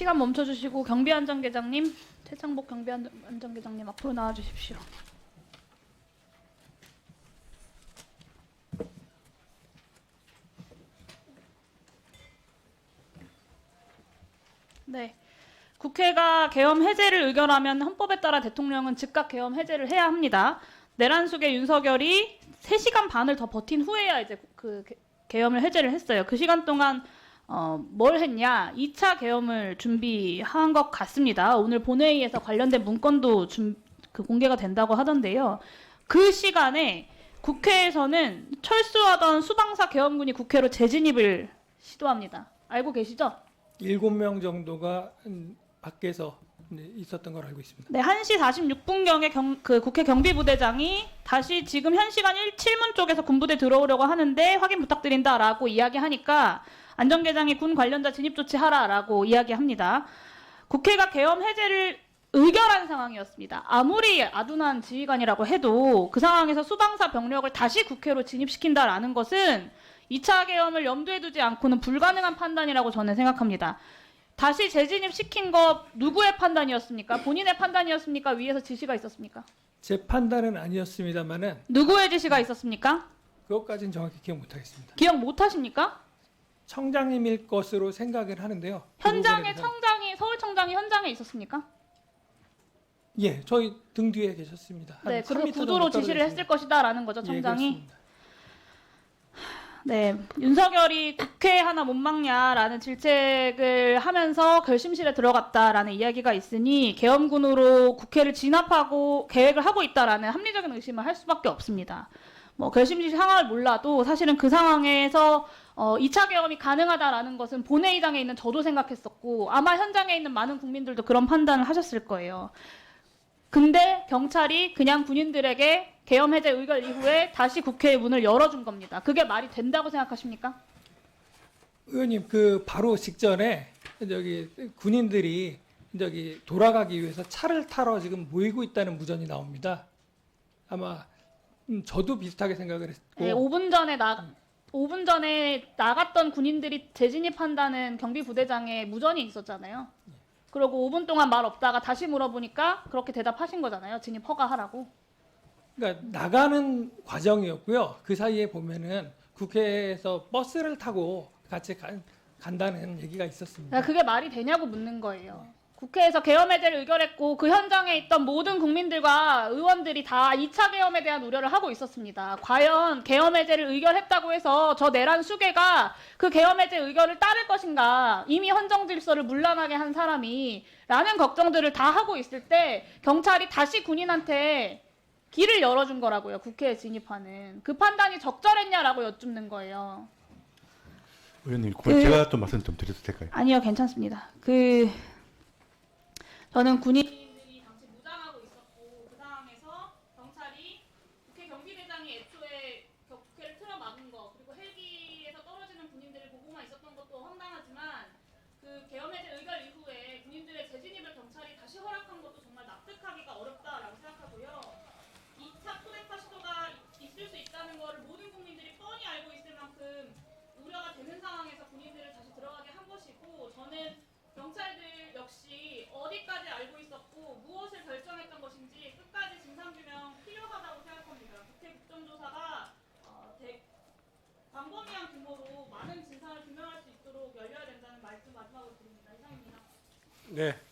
시간 멈춰주시고 경비안전계장님, 최창복 경비안전계장님 앞으로 나와주십시오. 네. 국회가 계엄 해제를 의결하면 헌법에 따라 대통령은 즉각 계엄 해제를 해야 합니다. 내란숙의 윤석열이 3시간 반을 더 버틴 후에야 이제 그 계엄을 해제를 했어요. 그 시간 동안 뭘 했냐? 2차 계엄을 준비한 것 같습니다. 오늘 본회의에서 관련된 문건도 공개가 된다고 하던데요. 그 시간에 국회에서는 철수하던 수방사 계엄군이 국회로 재진입을 시도합니다. 알고 계시죠? 7명 정도가 밖에서 있었던 걸 알고 있습니다. 네, 1시 46분경에 국회 경비부대장이 다시 지금 현 시간 7문 쪽에서 군부대 들어오려고 하는데 확인 부탁드린다라고 이야기하니까 안전계장이 군 관련자 진입 조치하라라고 이야기합니다. 국회가 계엄 해제를 의결한 상황이었습니다. 아무리 아둔한 지휘관이라고 해도 그 상황에서 수방사 병력을 다시 국회로 진입시킨다라는 것은 2차 계엄을 염두에 두지 않고는 불가능한 판단이라고 저는 생각합니다. 다시 재진입시킨 거 누구의 판단이었습니까? 본인의 판단이었습니까? 위에서 지시가 있었습니까? 제 판단은 아니었습니다만은 누구의 지시가 있었습니까? 그것까지는 정확히 기억 못하겠습니다. 기억 못하십니까? 청장님일 것으로 생각을 하는데요. 현장에 서울청장이 현장에 있었습니까? 예, 저희 등 뒤에 계셨습니다. 네, 그래서 3m 구두로 정도 지시를 떨어져 했을 것이다라는 거죠, 있습니다. 예, 청장이. 그렇습니다. 네, 윤석열이 국회 하나 못 막냐라는 질책을 하면서 결심실에 들어갔다라는 이야기가 있으니 계엄군으로 국회를 진압하고 계획을 하고 있다라는 합리적인 의심을 할 수밖에 없습니다. 뭐 결심실 상황을 몰라도 사실은 그 상황에서 2차 계엄이 가능하다라는 것은 본회의장에 있는 저도 생각했었고 아마 현장에 있는 많은 국민들도 그런 판단을 하셨을 거예요. 근데 경찰이 그냥 군인들에게 계엄 해제 의결 이후에 다시 국회의 문을 열어준 겁니다. 그게 말이 된다고 생각하십니까? 의원님, 그 바로 직전에 군인들이 돌아가기 위해서 차를 타러 지금 모이고 있다는 무전이 나옵니다. 아마 저도 비슷하게 생각을 했고. 네, 5분 전에 나갔던 군인들이 재진입한다는 경비부대장의 무전이 있었잖아요. 그리고 5분 동안 말 없다가 다시 물어보니까 그렇게 대답하신 거잖아요. 진입 허가하라고. 그러니까 나가는 과정이었고요. 그 사이에 보면은 국회에서 버스를 타고 같이 간다는 얘기가 있었습니다. 그러니까 그게 말이 되냐고 묻는 거예요. 국회에서 계엄 해제를 의결했고 그 현장에 있던 모든 국민들과 의원들이 다 2차 계엄에 대한 우려를 하고 있었습니다. 과연 계엄 해제를 의결했다고 해서 저 내란 수괴가 그 계엄 해제 의결을 따를 것인가, 이미 헌정 질서를 문란하게 한 사람이 라는 걱정들을 다 하고 있을 때 경찰이 다시 군인한테 길을 열어준 거라고요. 국회에 진입하는. 그 판단이 적절했냐라고 여쭙는 거예요. 의원님, 제가 또 말씀 좀 드려도 될까요? 아니요, 괜찮습니다. 저는 군인들이 당시 무장하고 있었고 그 상황에서 경찰이 국회 경비대장이 애초에 국회를 틀어 막은 거 그리고 헬기에서 떨어지는 군인들을 보고만 있었던 것도 황당하지만 그 계엄 해제 의결 이후에 군인들의 재진입을 경찰이 다시 허락한 것도 정말 납득하기가 어렵다라고 생각하고요. 2차 쿠데타 시도가 있을 수 있다는 것을 모든 국민들이 뻔히 알고 있을 만큼 우려가 되는 상황에서 군인들을 다시 들어가게 한 것이고 저는 경찰들 역시 어디까지 알고 있었고 무엇을 결정했던 것인지 끝까지 진상규명 필요하다고 생각합니다. 국회 국정조사가 광범위한 규모로 많은 진상을 규명할 수 있도록 열려야 된다는 말씀 마지막으로 드립니다. 이상입니다. 네.